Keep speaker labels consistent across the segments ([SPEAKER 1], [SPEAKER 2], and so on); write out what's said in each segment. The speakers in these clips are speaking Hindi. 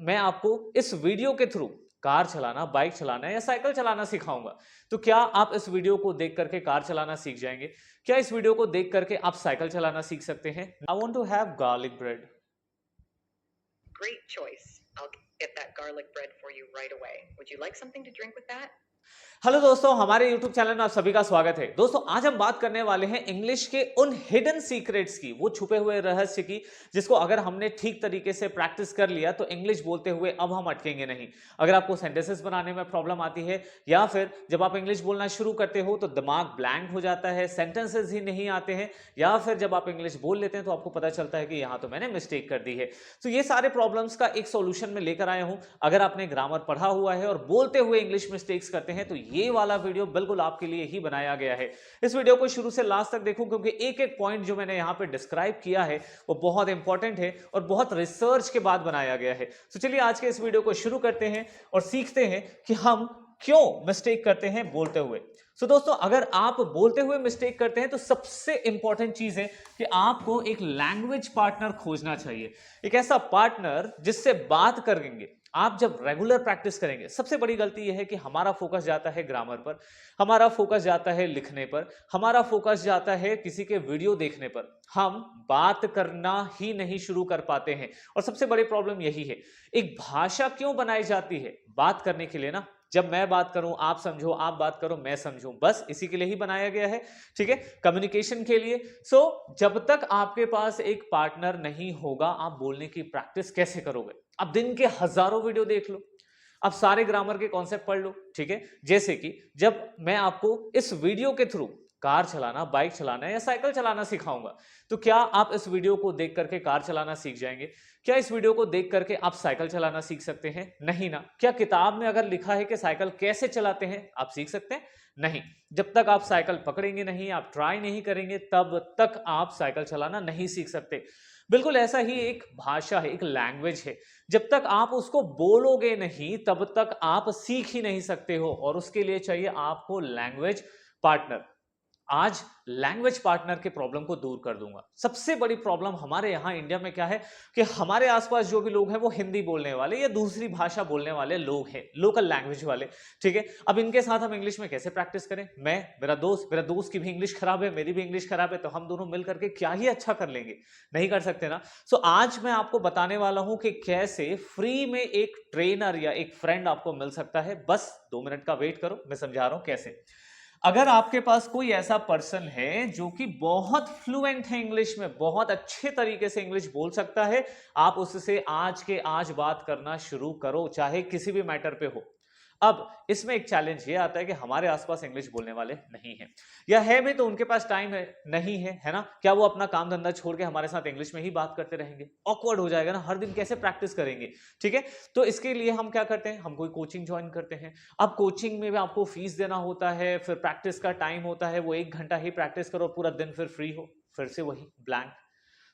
[SPEAKER 1] मैं आपको इस वीडियो के थ्रू कार चलाना, बाइक चलाना या साइकिल चलाना सिखाऊंगा। तो क्या आप इस वीडियो को देख करके कार चलाना सीख जाएंगे? क्या इस वीडियो को देख करके आप साइकिल चलाना सीख सकते हैं? I want to have garlic bread.
[SPEAKER 2] Great choice. I'll get that garlic bread for you right away. Would you like something to drink with that?
[SPEAKER 1] Hello दोस्तों, हमारे YouTube चैनल में आप सभी का स्वागत है। दोस्तों, आज हम बात करने वाले हैं इंग्लिश के उन हिडन सीक्रेट्स की, वो छुपे हुए रहस्य की, जिसको अगर हमने ठीक तरीके से प्रैक्टिस कर लिया तो इंग्लिश बोलते हुए अब हम अटकेंगे नहीं। अगर आपको सेंटेंसेस बनाने में प्रॉब्लम आती है या फिर जब आप इंग्लिश बोलना शुरू करते हो तो दिमाग ब्लैंक हो जाता है, सेंटेंसेस ही नहीं आते हैं, या फिर जब आप इंग्लिश बोल लेते हैं तो आपको पता चलता है कि यहाँ तो मैंने मिस्टेक कर दी है। तो ये सारे प्रॉब्लम्स का एक सॉल्यूशन मैं लेकर आया हूं। अगर आपने ग्रामर पढ़ा हुआ है और बोलते हुए इंग्लिश मिस्टेक्स करते हैं तो ये वाला वीडियो बिल्कुल आपके लिए ही बनाया गया है। इस वीडियो को शुरू से लास्ट तक देखो, क्योंकि एक एक पॉइंट जो मैंने यहां पे डिस्क्राइब किया है वो बहुत इंपॉर्टेंट है और बहुत रिसर्च के बाद बनाया गया है। तो चलिए आज के इस वीडियो को शुरू करते हैं और सीखते हैं कि हम क्यों मिस्टेक करते हैं बोलते हुए। सो दोस्तों, अगर आप बोलते हुए मिस्टेक करते हैं तो सबसे इंपॉर्टेंट चीज है कि आपको एक लैंग्वेज पार्टनर खोजना चाहिए। एक ऐसा पार्टनर जिससे बात करेंगे आप जब रेगुलर प्रैक्टिस करेंगे। सबसे बड़ी गलती यह है कि हमारा फोकस जाता है ग्रामर पर, हमारा फोकस जाता है लिखने पर, हमारा फोकस जाता है किसी के वीडियो देखने पर। हम बात करना ही नहीं शुरू कर पाते हैं और सबसे बड़ी प्रॉब्लम यही है। एक भाषा क्यों बनाई जाती है? बात करने के लिए ना। जब मैं बात करूं आप समझो, आप बात करो मैं समझूं, बस इसी के लिए ही बनाया गया है। ठीक है, कम्युनिकेशन के लिए। सो जब तक आपके पास एक पार्टनर नहीं होगा आप बोलने की प्रैक्टिस कैसे करोगे? अब दिन के हजारों वीडियो देख लो, अब सारे ग्रामर के कॉन्सेप्ट पढ़ लो। ठीक है, जैसे कि जब मैं आपको इस वीडियो के थ्रू कार चलाना, बाइक चलाना या साइकिल चलाना सिखाऊंगा, तो क्या आप इस वीडियो को देख करके कार चलाना सीख जाएंगे? क्या इस वीडियो को देख करके आप साइकिल चलाना सीख सकते हैं? नहीं ना। क्या किताब में अगर लिखा है कि साइकिल कैसे चलाते हैं आप सीख सकते हैं? नहीं। जब तक आप साइकिल पकड़ेंगे नहीं, आप ट्राई नहीं करेंगे, तब तक आप साइकिल चलाना नहीं सीख सकते। बिल्कुल ऐसा ही एक भाषा है, एक लैंग्वेज है। जब तक आप उसको बोलोगे नहीं तब तक आप सीख ही नहीं सकते हो, और उसके लिए चाहिए आपको लैंग्वेज पार्टनर। आज लैंग्वेज पार्टनर के प्रॉब्लम को दूर कर दूंगा। सबसे बड़ी प्रॉब्लम हमारे यहां इंडिया में क्या है कि हमारे आसपास जो भी लोग हैं वो हिंदी बोलने वाले या दूसरी भाषा बोलने वाले लोग हैं, लोकल लैंग्वेज वाले। ठीक है, अब इनके साथ हम इंग्लिश में कैसे प्रैक्टिस करें? मेरा दोस्त की भी इंग्लिश खराब है, मेरी भी इंग्लिश खराब है, तो हम दोनों मिल करके क्या ही अच्छा कर लेंगे? नहीं कर सकते ना। सो आज मैं आपको बताने वाला हूं कि कैसे फ्री में एक ट्रेनर या एक फ्रेंड आपको मिल सकता है। बस 2 मिनट का वेट करो, मैं समझा रहा हूं कैसे। अगर आपके पास कोई ऐसा पर्सन है जो कि बहुत फ्लुएंट है इंग्लिश में, बहुत अच्छे तरीके से इंग्लिश बोल सकता है, आप उससे आज के आज बात करना शुरू करो, चाहे किसी भी मैटर पे हो। अब इसमें एक चैलेंज ये आता है कि हमारे आसपास इंग्लिश बोलने वाले नहीं हैं, या है भी तो उनके पास टाइम है नहीं है, है ना? क्या वो अपना काम धंधा छोड़ के हमारे साथ इंग्लिश में ही बात करते रहेंगे? ऑकवर्ड हो जाएगा ना, हर दिन कैसे प्रैक्टिस करेंगे? ठीक है, तो इसके लिए हम क्या करते हैं, हम कोई कोचिंग ज्वाइन करते हैं। अब कोचिंग में भी आपको फीस देना होता है, फिर प्रैक्टिस का टाइम होता है, वो 1 घंटा ही प्रैक्टिस करो, पूरा दिन फिर फ्री हो, फिर से वही ब्लैंक।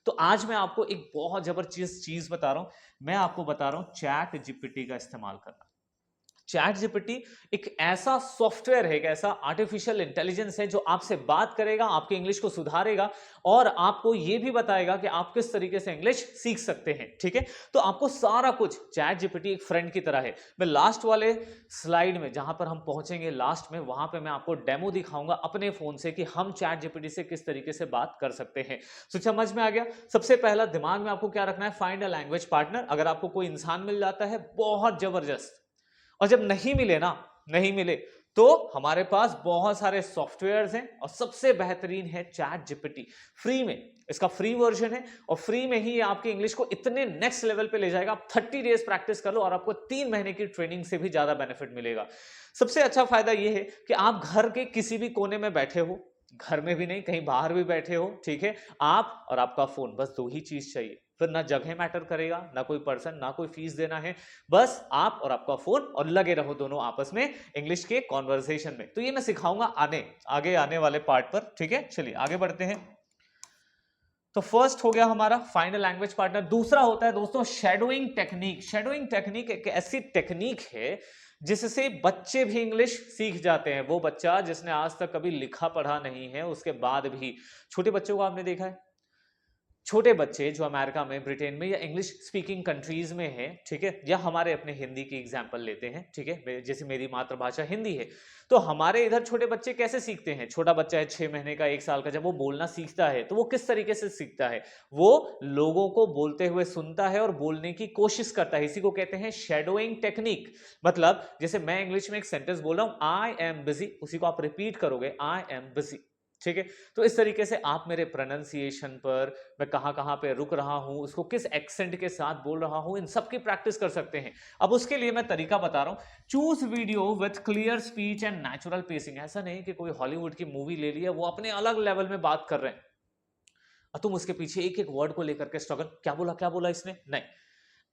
[SPEAKER 1] तो आज मैं आपको एक बहुत जबरदस्त चीज बता रहा हूं। मैं आपको बता रहा हूं चैट जीपीटी का इस्तेमाल करना। चैट जीपीटी एक ऐसा सॉफ्टवेयर है, एक ऐसा आर्टिफिशियल इंटेलिजेंस है जो आपसे बात करेगा, आपके इंग्लिश को सुधारेगा और आपको यह भी बताएगा कि आप किस तरीके से इंग्लिश सीख सकते हैं। ठीक है, तो आपको सारा कुछ, चैट जीपीटी एक फ्रेंड की तरह है। मैं लास्ट वाले स्लाइड में जहां पर हम पहुंचेंगे लास्ट में, वहां पे मैं आपको डेमो दिखाऊंगा अपने फोन से कि हम चैट जीपीटी से किस तरीके से बात कर सकते हैं। तो समझ में आ गया? सबसे पहला दिमाग में आपको क्या रखना है, फाइंड अ लैंग्वेज पार्टनर। अगर आपको कोई इंसान मिल जाता है बहुत जबरदस्त, और जब नहीं मिले ना, नहीं मिले, तो हमारे पास बहुत सारे सॉफ्टवेयर्स हैं और सबसे बेहतरीन है चैट जीपीटी। फ्री में, इसका फ्री वर्जन है और फ्री में ही आपकी इंग्लिश को इतने नेक्स्ट लेवल पे ले जाएगा। आप 30 डेज प्रैक्टिस कर लो और आपको 3 महीने की ट्रेनिंग से भी ज्यादा बेनिफिट मिलेगा। सबसे अच्छा फायदा यह है कि आप घर के किसी भी कोने में बैठे हो, घर में भी नहीं, कहीं बाहर भी बैठे हो, ठीक है, आप और आपका फोन, बस दो ही चीज चाहिए। फिर ना जगह मैटर करेगा, ना कोई पर्सन, ना कोई फीस देना है, बस आप और आपका फोन, और लगे रहो दोनों आपस में इंग्लिश के कॉन्वर्सेशन में। तो ये मैं सिखाऊंगा आगे आने वाले पार्ट पर। ठीक है, चलिए आगे बढ़ते हैं। तो फर्स्ट हो गया हमारा फाइंड अ लैंग्वेज पार्टनर। दूसरा होता है दोस्तों शैडोइंग टेक्निक। शैडोइंग टेक्निक एक ऐसी टेक्निक है जिससे बच्चे भी इंग्लिश सीख जाते हैं। वो बच्चा जिसने आज तक कभी लिखा पढ़ा नहीं है, उसके बाद भी, छोटे बच्चों को आपने देखा है, छोटे बच्चे जो अमेरिका में, ब्रिटेन में या इंग्लिश स्पीकिंग कंट्रीज में हैं, ठीक है, या हमारे अपने हिंदी की एग्जांपल लेते हैं, ठीक है, जैसे मेरी मातृभाषा हिंदी है, तो हमारे इधर छोटे बच्चे कैसे सीखते हैं? छोटा बच्चा है 6 महीने का, 1 साल का, जब वो बोलना सीखता है तो वो किस तरीके से सीखता है? वो लोगों को बोलते हुए सुनता है और बोलने की कोशिश करता है। इसी को कहते हैं शैडोइंग टेक्निक। मतलब जैसे मैं इंग्लिश में एक सेंटेंस बोल रहा हूं, आई एम बिजी, उसी को आप रिपीट करोगे, आई एम बिजी, ठीक है। तो इस तरीके से आप मेरे प्रोनाउंसिएशन पर, मैं कहां पे रुक रहा हूं, उसको किस एक्सेंट के साथ बोल रहा हूं, इन सब की प्रैक्टिस कर सकते हैं। अब उसके लिए मैं तरीका बता रहा हूं, choose video with clear speech and natural pacing. ऐसा नहीं कि कोई हॉलीवुड की मूवी ले ली है, वो अपने अलग लेवल में बात कर रहे हैं और तुम उसके पीछे एक एक वर्ड को लेकर के स्ट्रगल, क्या बोला इसने, नहीं।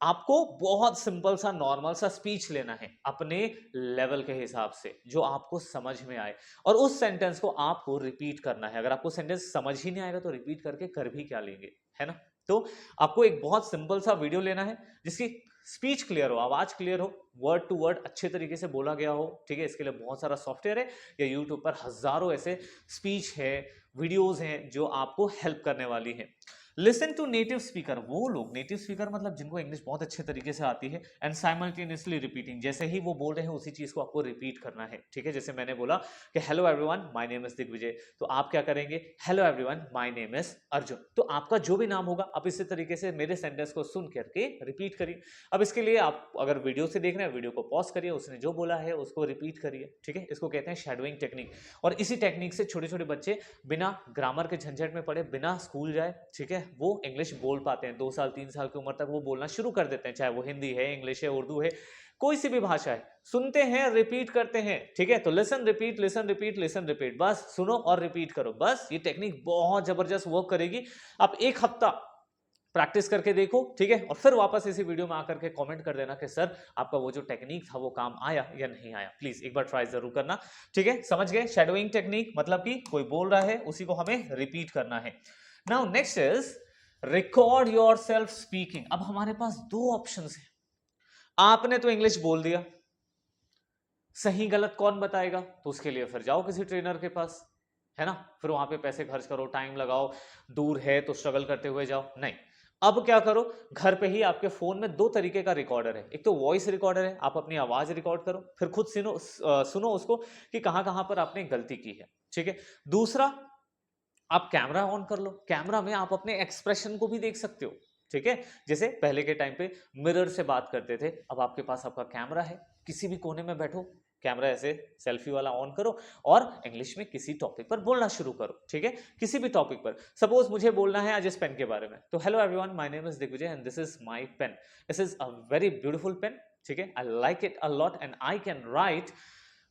[SPEAKER 1] आपको बहुत सिंपल सा नॉर्मल सा स्पीच लेना है अपने लेवल के हिसाब से, जो आपको समझ में आए, और उस सेंटेंस को आपको रिपीट करना है। अगर आपको सेंटेंस समझ ही नहीं आएगा तो रिपीट करके कर भी क्या लेंगे, है ना। तो आपको एक बहुत सिंपल सा वीडियो लेना है जिसकी स्पीच क्लियर हो, आवाज क्लियर हो, वर्ड टू वर्ड अच्छे तरीके से बोला गया हो, ठीक है। इसके लिए बहुत सारा सॉफ्टवेयर है, या यूट्यूब पर हजारों ऐसे स्पीच है, वीडियोस हैं जो आपको हेल्प करने वाली है। लिसन टू नेटिव स्पीकर, वो लोग, नेटिव स्पीकर मतलब जिनको इंग्लिश बहुत अच्छे तरीके से आती है, एंड साइमल्टेनियसली रिपीटिंग, जैसे ही वो बोल रहे हैं उसी चीज को आपको रिपीट करना है, ठीक है। जैसे मैंने बोला कि hello everyone my name is Digvijay, तो आप क्या करेंगे, hello everyone my name is Arjun. तो आपका जो भी नाम होगा आप इसी तरीके से मेरे सेंटेंस को सुन करके रिपीट करिए। अब इसके लिए आप अगर वीडियो से देख रहे हैं, वीडियो को पॉज करिए, उसने जो बोला है उसको रिपीट करिए, ठीक है। इसको कहते हैं शैडोइंग टेक्निक। और इसी टेक्निक से छोटे छोटे बच्चे बिना ग्रामर के झंझट में पड़े, बिना स्कूल जाए, ठीक है, वो इंग्लिश बोल पाते हैं। 2 साल 3 साल की उम्र तक वो बोलना शुरू कर देते हैं, चाहे वो हिंदी है, इंग्लिश है, उर्दू है, कोई सी भी भाषा है। सुनते हैं, रिपीट करते हैं, ठीक है। तो listen repeat, listen repeat, listen repeat, बस सुनो और रिपीट करो, बस। ये टेक्निक बहुत जबरदस्त वर्क करेगी। आप 1 हफ्ता प्रैक्टिस करके देखो, ठीक है, और फिर वापस इसी वीडियो में आकर के कमेंट कर देना कि सर आपका वो जो टेक्निक था वो काम आया या नहीं आया। प्लीज एक बार ट्राई जरूर करना, ठीक है। समझ गए शैडोइंग टेक्निक, मतलब कि कोई बोल रहा है उसी को हमें रिपीट करना है। Now next is record your self speaking. अब हमारे पास 2 ऑप्शंस हैं। आपने तो इंग्लिश बोल दिया, सही गलत कौन बताएगा, तो उसके लिए फिर जाओ किसी ट्रेनर के पास, है ना। फिर वहां पे पैसे खर्च करो, टाइम लगाओ, दूर है तो स्ट्रगल करते हुए जाओ, नहीं। अब क्या करो, घर पे ही आपके फोन में 2 तरीके का रिकॉर्डर है। एक तो वॉइस रिकॉर्डर है, आप अपनी आवाज रिकॉर्ड करो, फिर खुद सुनो उसको कि कहां कहां पर आपने गलती की है, ठीक है। दूसरा, आप कैमरा ऑन कर लो, कैमरा में आप अपने एक्सप्रेशन को भी देख सकते हो, ठीक है। जैसे पहले के टाइम पे मिरर से बात करते थे, अब आपके पास आपका कैमरा है, किसी भी कोने में बैठो, कैमरा ऐसे सेल्फी वाला ऑन करो और इंग्लिश में किसी टॉपिक पर बोलना शुरू करो, ठीक है। किसी भी टॉपिक पर, सपोज मुझे बोलना है आज इस पेन के बारे में, तो hello everyone my name is Digvijay and this is my pen, this is a very beautiful pen, ठीक है, I like it a lot and I can write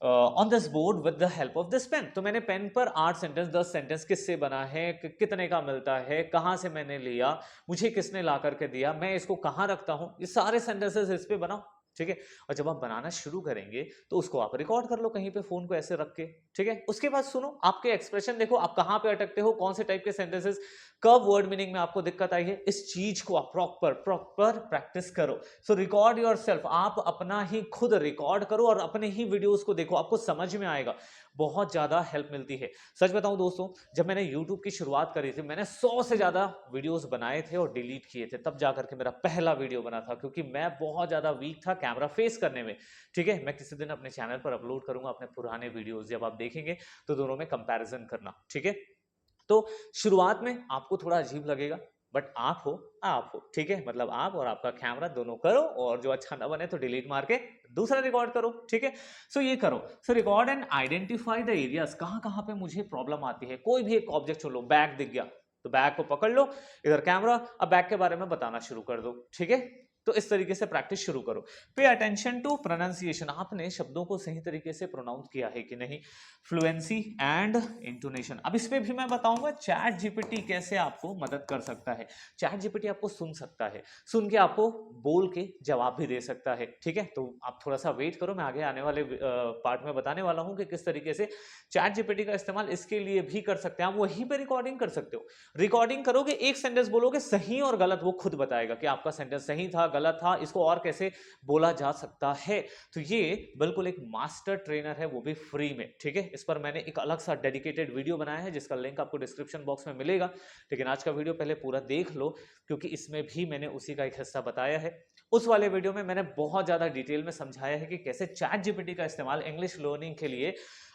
[SPEAKER 1] on this board with the help of this pen. तो मैंने पेन पर 8 सेंटेंस 10 सेंटेंस किससे बना है, कितने का मिलता है, कहां से मैंने लिया, मुझे किसने ला करके दिया, मैं इसको कहां रखता हूं, ये सारे सेंटेंसेस इस पे बनाओ, ठीक है। और जब आप बनाना शुरू करेंगे तो उसको आप रिकॉर्ड कर लो कहीं पे, फोन को ऐसे रख के, ठीक है। उसके बाद सुनो, आपके एक्सप्रेशन देखो, आप कहां पे अटकते हो, कौन से टाइप के सेंटेंसेस, कब वर्ड मीनिंग में आपको दिक्कत आई है, इस चीज को आप प्रॉपर प्रैक्टिस करो। सो रिकॉर्ड योरसेल्फ, आप अपना ही खुद रिकॉर्ड करो और अपने ही वीडियोस को देखो, आपको समझ में आएगा, बहुत ज्यादा हेल्प मिलती है। सच बताऊं दोस्तों, जब मैंने YouTube की शुरुआत करी थी, मैंने 100 से ज्यादा वीडियोस बनाए थे और डिलीट किए थे, तब जाकर के मेरा पहला वीडियो बना था, क्योंकि मैं बहुत ज्यादा वीक था कैमरा फेस करने में, ठीक है। मैं किसी दिन अपने चैनल पर अपलोड करूंगा अपने पुराने वीडियोस, जब आप देखेंगे तो दोनों में कंपैरिजन करना, ठीक है। तो शुरुआत में आपको थोड़ा अजीब लगेगा, बट आप हो, ठीक है, मतलब आप और आपका कैमरा दोनों करो, और जो अच्छा ना बने तो डिलीट मार के दूसरा रिकॉर्ड करो, ठीक है। सो ये करो, सो record and identify the areas, कहां कहां पे मुझे प्रॉब्लम आती है। कोई भी एक ऑब्जेक्ट चलो, बैग दिख गया तो बैग को पकड़ लो, इधर कैमरा, अब बैग के बारे में बताना शुरू कर दो, ठीक है। तो इस तरीके से प्रैक्टिस शुरू करो। पे अटेंशन टू प्रोनाउंसिएशन, आपने शब्दों को सही तरीके से प्रोनाउंस किया है कि नहीं, फ्लुएंसी एंड इंटोनेशन। अब इसमें भी मैं बताऊंगा चैट जीपीटी कैसे आपको मदद कर सकता है। चैट जीपीटी आपको सुन सकता है, सुन के आपको बोल के जवाब भी दे सकता है, ठीक है। तो आप थोड़ा सा वेट करो, मैं आगे आने वाले पार्ट में बताने वाला हूं कि किस तरीके से चैट जीपीटी का इस्तेमाल इसके लिए भी कर सकते हैं। आप वहीं पे रिकॉर्डिंग कर सकते हो, रिकॉर्डिंग करोगे, एक सेंटेंस बोलोगे, सही और गलत वो खुद बताएगा कि आपका सेंटेंस सही था गलत था, इसको और कैसे बोला जा सकता है। तो ये बिल्कुल एक मास्टर ट्रेनर है, वो भी फ्री में, ठीक है। इस पर मैंने एक अलग सा डेडिकेटेड वीडियो बनाया है जिसका लिंक आपको डिस्क्रिप्शन बॉक्स में मिलेगा, लेकिन आज का वीडियो पहले पूरा देख लो क्योंकि इसमें भी मैंने उसी का एक हिस्सा बताया है। उस वाले वीडियो में मैंने बहुत ज्यादा डिटेल में समझाया है कि कैसे चैट जीपीटी का इस्तेमाल इंग्लिश लर्निंग के लिए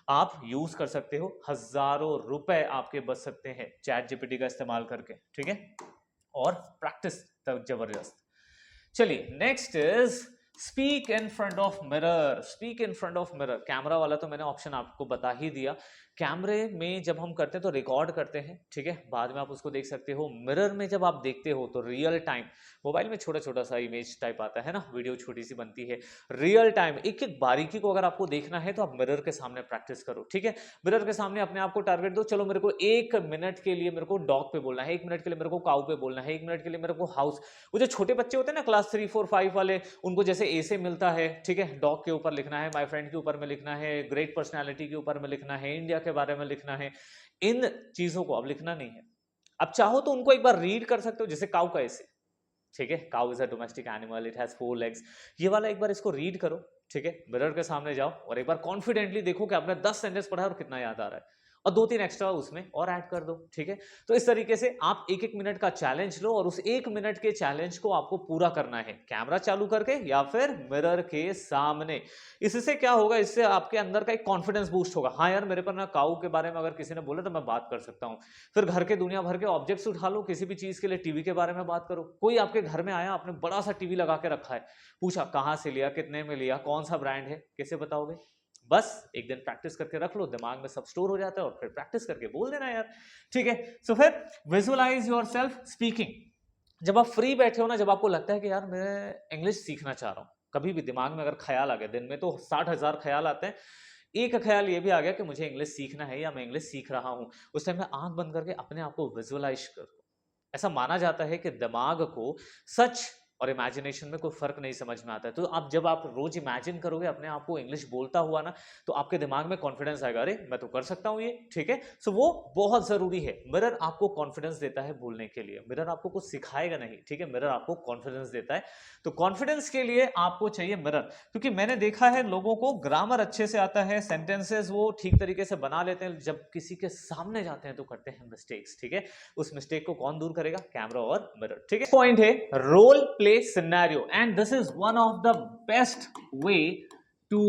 [SPEAKER 1] आप यूज कर सकते हो। हजारों रुपए आपके बच सकते हैं चैट जीपीटी का इस्तेमाल करके, ठीक है। और प्रैक्टिस तक जबरदस्त। चलिए next is speak in front of mirror. Speak in front of mirror, camera वाला तो मैंने ऑप्शन आपको बता ही दिया। कैमरे में जब हम करते हैं तो रिकॉर्ड करते हैं, ठीक है, बाद में आप उसको देख सकते हो। मिरर में जब आप देखते हो तो रियल टाइम, मोबाइल में छोटा छोटा सा इमेज टाइप आता है ना, वीडियो छोटी सी बनती है। रियल टाइम एक एक बारीकी को अगर आपको देखना है तो आप मिरर के सामने प्रैक्टिस करो, ठीक है। मिरर के सामने अपने आप को टारगेट दो, चलो मेरे को 1 मिनट के लिए मेरे को डॉग पे बोलना है, 1 मिनट के लिए मेरे को काऊ पे बोलना है, 1 मिनट के लिए मेरे को हाउस। वो जो छोटे बच्चे होते हैं ना क्लास 3, 4, 5 वाले, उनको जैसे ए से मिलता है, ठीक है, डॉग के ऊपर लिखना है, माय फ्रेंड के ऊपर में लिखना है, ग्रेट पर्सनालिटी के ऊपर में लिखना है, इंडिया के बारे में लिखना है। इन चीजों को अब लिखना नहीं है। अब चाहो तो उनको एक बार रीड कर सकते हो, जैसे काऊ का ऐसे, ठीक है, cow is a domestic animal, it has 4 legs. ये वाला एक बार इसको रीड करो, ठीक है, मिरर के सामने जाओ और एक बार कॉन्फिडेंटली देखो कि आपने 10 सेंटेंस पढ़ा है और कितना याद आ रहा है, और 2-3 एक्स्ट्रा उसमें और ऐड कर दो, ठीक है। तो इस तरीके से आप 1-1 मिनट का चैलेंज लो और उस 1 मिनट के चैलेंज को आपको पूरा करना है, कैमरा चालू करके या फिर मिरर के सामने। इससे क्या होगा, इससे आपके अंदर का एक कॉन्फिडेंस बूस्ट होगा। हाँ यार, मेरे पर ना काऊ के बारे में अगर किसी ने बोला तो मैं बात कर सकता हूँ। फिर घर के दुनिया भर के ऑब्जेक्ट्स उठा लो, किसी भी चीज के लिए टीवी के बारे में बात करो। कोई आपके घर में आया, आपने बड़ा सा टीवी लगा के रखा है, पूछा कहाँ से लिया, कितने में लिया, कौन सा ब्रांड है, कैसे बताओगे? बस एक दिन प्रैक्टिस करके रख लो, दिमाग में सब स्टोर हो जाता है और फिर प्रैक्टिस करके बोल देना यार, ठीक है। सो फिर विजुअलाइज योरसेल्फ स्पीकिंग। जब आप फ्री बैठे हो ना, जब आपको लगता है कि यार मैं इंग्लिश सीखना चाह रहा हूँ, कभी भी दिमाग में अगर ख्याल आ गया, दिन में तो 60,000 ख्याल आते हैं, एक ख्याल ये भी आ गया कि मुझे इंग्लिश सीखना है या मैं इंग्लिश सीख रहा हूँ, उस टाइम में आंख बंद करके अपने आप को विजुअलाइज करो। ऐसा माना जाता है कि दिमाग को सच और इमेजिनेशन में कोई फर्क नहीं समझ में आता है। तो आप जब आप रोज इमेजिन करोगे अपने आप को इंग्लिश बोलता हुआ ना, तो आपके दिमाग में कॉन्फिडेंस आएगा, अरे मैं तो कर सकता हूँ ये, ठीक है। सो वो बहुत जरूरी है। मिरर आपको कॉन्फिडेंस देता है बोलने के लिए, मिरर आपको कुछ सिखाएगा नहीं, ठीक है, मिरर आपको कॉन्फिडेंस देता है। तो कॉन्फिडेंस के लिए आपको चाहिए मिरर, क्योंकि मैंने देखा है लोगों को ग्रामर अच्छे से आता है, सेंटेंसेस वो ठीक तरीके से बना लेते हैं, जब किसी के सामने जाते हैं तो करते हैं मिस्टेक्स, ठीक है। उस मिस्टेक को कौन दूर करेगा? कैमरा और मिरर, ठीक है। पॉइंट है role play scenario, and this is one of the best way to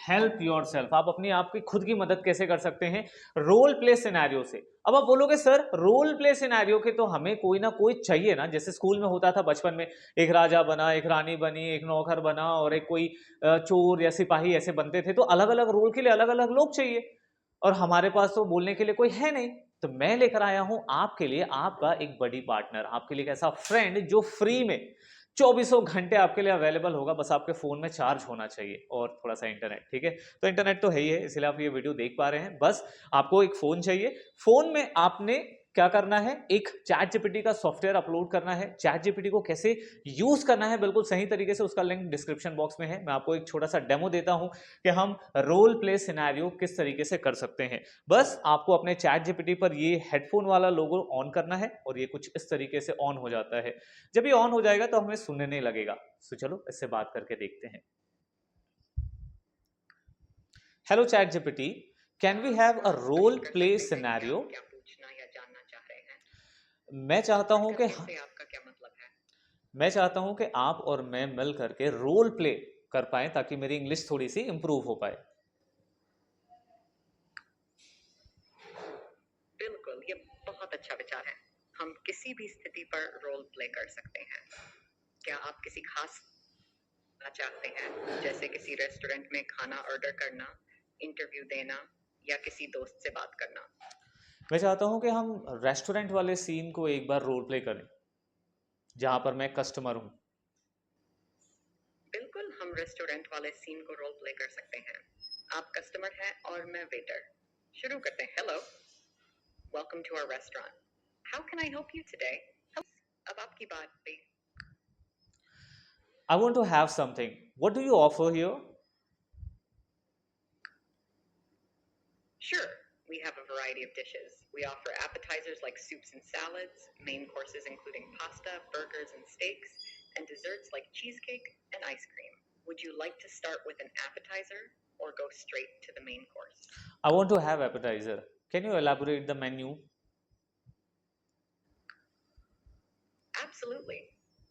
[SPEAKER 1] help yourself. आप अपनी आपकी खुद की मदद कैसे कर सकते हैं? रोल प्ले सिनेरियो से। अब आप बोलोगे सर रोल प्ले सिनेरियो के तो हमें कोई ना कोई चाहिए ना, जैसे स्कूल में होता था बचपन में, एक राजा बना, एक रानी बनी, एक नौकर बना और एक कोई चोर या सिपाही, ऐसे बनते थे। तो अलग अलग रोल के लिए अलग अलग लोग चाहिए, और हमारे पास तो बोलने के लिए कोई है नहीं। तो मैं लेकर आया हूं आपके लिए आपका एक बड़ी पार्टनर, आपके लिए एक ऐसा फ्रेंड जो फ्री में 24 घंटे आपके लिए अवेलेबल होगा। बस आपके फोन में चार्ज होना चाहिए और थोड़ा सा इंटरनेट, ठीक है। तो इंटरनेट तो है ही है, इसलिए आप ये वीडियो देख पा रहे हैं। बस आपको एक फोन चाहिए, फोन में आपने क्या करना है, एक चैट जीपीटी का सॉफ्टवेयर अपलोड करना है। चैट जीपीटी को कैसे यूज करना है बिल्कुल सही तरीके से, उसका लिंक डिस्क्रिप्शन बॉक्स में है। मैं आपको एक छोटा सा डेमो देता हूं कि हम रोल प्ले सिनेरियो किस तरीके से कर सकते हैं। बस आपको अपने चैट जीपीटी पर ये हेडफोन वाला लोगो ऑन करना है और ये कुछ इस तरीके से ऑन हो जाता है। जब ये ऑन हो जाएगा तो हमें सुनने लगेगा। तो चलो इससे बात करके देखते हैं। Hello chat GPT, can we have a role
[SPEAKER 2] प्रश्न कर
[SPEAKER 1] प्ले
[SPEAKER 2] सकते हैं कि
[SPEAKER 1] सिनेरियो?
[SPEAKER 2] आप क्या पूछना या जानना चाह रहे हैं।
[SPEAKER 1] मैं चाहता हूं कि
[SPEAKER 2] करने से आपका क्या मतलब है?
[SPEAKER 1] मैं चाहता हूं कि आप और मैं मिल करके रोल प्ले कर पाए ताकि मेरी इंग्लिश थोड़ी सी इंप्रूव हो पाए।
[SPEAKER 2] बिल्कुल, ये बहुत अच्छा विचार है। हम किसी भी स्थिति पर रोल प्ले कर सकते हैं। क्या आप किसी खास करना चाहते हैं, जैसे किसी रेस्टोरेंट में खाना ऑर्डर करना, इंटरव्यू देना या किसी दोस्त से बात करना?
[SPEAKER 1] मैं चाहता हूं कि हम रेस्टोरेंट वाले सीन को एक बार रोल प्ले करें जहां पर मैं कस्टमर हूं।
[SPEAKER 2] बिल्कुल, हम रेस्टोरेंट वाले सीन को रोल प्ले कर सकते हैं। आप कस्टमर हैं और मैं वेटर। शुरू करते हैं। Hello, welcome to our restaurant. How can I help you today? अब आपकी बारी।
[SPEAKER 1] I want to have something. What do you offer here?
[SPEAKER 2] Sure, we have a variety of dishes. We offer appetizers like soups and salads, main courses including pasta, burgers, and steaks, and desserts like cheesecake and ice cream. Would you like to start with an appetizer or go straight to the main course?
[SPEAKER 1] I want to have appetizer. Can you elaborate the menu?
[SPEAKER 2] Absolutely.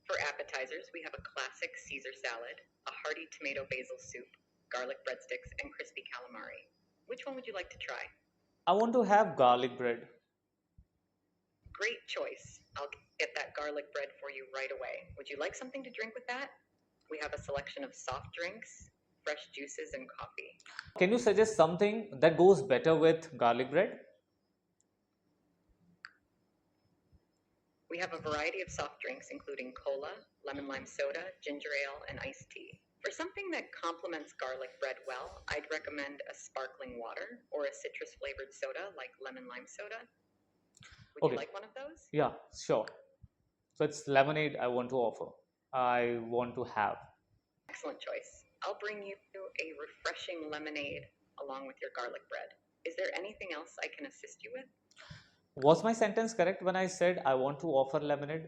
[SPEAKER 2] For appetizers, we have a classic Caesar salad, a hearty tomato basil soup, garlic breadsticks, and crispy calamari. Which one would you like to try?
[SPEAKER 1] I want to have garlic bread.
[SPEAKER 2] Great choice. I'll get that garlic bread for you right away. Would you like something to drink with that? We have a selection of soft drinks, fresh juices, and coffee.
[SPEAKER 1] Can you suggest something that goes better with garlic bread?
[SPEAKER 2] We have a variety of soft drinks, including cola, lemon lime soda, ginger ale, and iced tea. For something that complements garlic bread well, I'd recommend a sparkling water or a citrus flavored soda like lemon lime soda. Would
[SPEAKER 1] Okay.
[SPEAKER 2] you like one of those?
[SPEAKER 1] Yeah, sure. So it's lemonade I want to offer. I want to have.
[SPEAKER 2] Excellent choice. I'll bring you a refreshing lemonade along with your garlic bread. Is there anything else I can assist you with?
[SPEAKER 1] Was my sentence correct when I said I want to offer lemonade?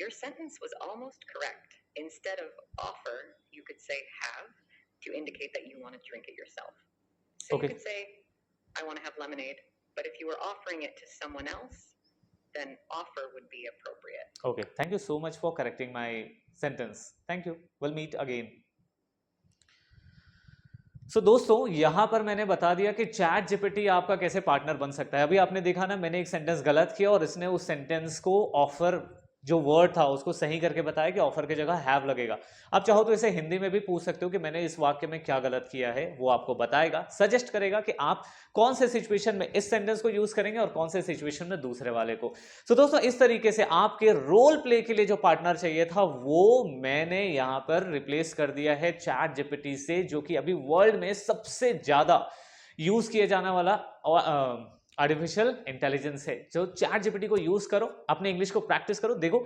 [SPEAKER 2] Your sentence was almost correct. Instead of offer, you could say have to indicate that you want to drink it yourself. So
[SPEAKER 1] Okay.
[SPEAKER 2] you could say, I want to have lemonade, but if you were offering it to someone else, then offer would be appropriate.
[SPEAKER 1] Okay. Thank you so much for correcting my sentence. Thank you. We'll meet again. सो दोस्तों यहां पर मैंने बता दिया कि चैट जीपीटी आपका कैसे पार्टनर बन सकता है। अभी आपने देखा ना, मैंने एक सेंटेंस गलत किया और इसने उस सेंटेंस को ऑफर जो वर्ड था उसको सही करके बताया कि ऑफर की जगह हैव लगेगा। आप चाहो तो इसे हिंदी में भी पूछ सकते हो कि मैंने इस वाक्य में क्या गलत किया है, वो आपको बताएगा, सजेस्ट करेगा कि आप कौन से सिचुएशन में इस सेंटेंस को यूज करेंगे और कौन से सिचुएशन में दूसरे वाले को। तो दोस्तों इस तरीके से आपके रोल प्ले के लिए जो पार्टनर चाहिए था वो मैंने यहां पर रिप्लेस कर दिया है चैट जीपीटी से, जो कि अभी वर्ल्ड में सबसे ज्यादा यूज किया जाने वाला आर्टिफिशियल इंटेलिजेंस है। जो चैट जीपीटी को यूज करो, अपने इंग्लिश को प्रैक्टिस करो। देखो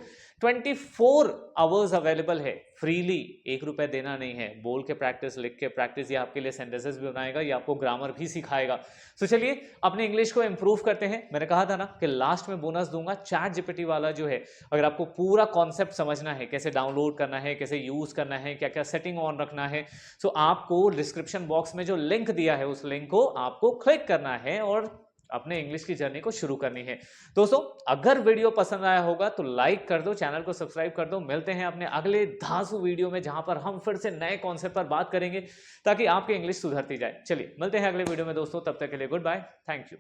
[SPEAKER 1] 24 आवर्स अवेलेबल है फ्रीली, 1 रुपए देना नहीं है। बोल के प्रैक्टिस, लिख के प्रैक्टिस, ये आपके लिए सेंटेंसेस भी बनाएगा, ये आपको ग्रामर भी सिखाएगा। तो चलिए अपने इंग्लिश को इंप्रूव करते हैं। मैंने कहा था ना कि लास्ट में बोनस दूंगा। चैट जीपीटी वाला जो है, अगर आपको पूरा कॉन्सेप्ट समझना है, कैसे डाउनलोड करना है, कैसे यूज करना है, क्या क्या सेटिंग ऑन रखना है, तो आपको डिस्क्रिप्शन बॉक्स में जो लिंक दिया है उस लिंक को आपको क्लिक करना है और अपने इंग्लिश की जर्नी को शुरू करनी है। दोस्तों अगर वीडियो पसंद आया होगा तो लाइक कर दो, चैनल को सब्सक्राइब कर दो। मिलते हैं अपने अगले धांसू वीडियो में जहां पर हम फिर से नए कॉन्सेप्ट पर बात करेंगे ताकि आपकी इंग्लिश सुधरती जाए। चलिए मिलते हैं अगले वीडियो में दोस्तों, तब तक के लिए गुड बाय, थैंक यू।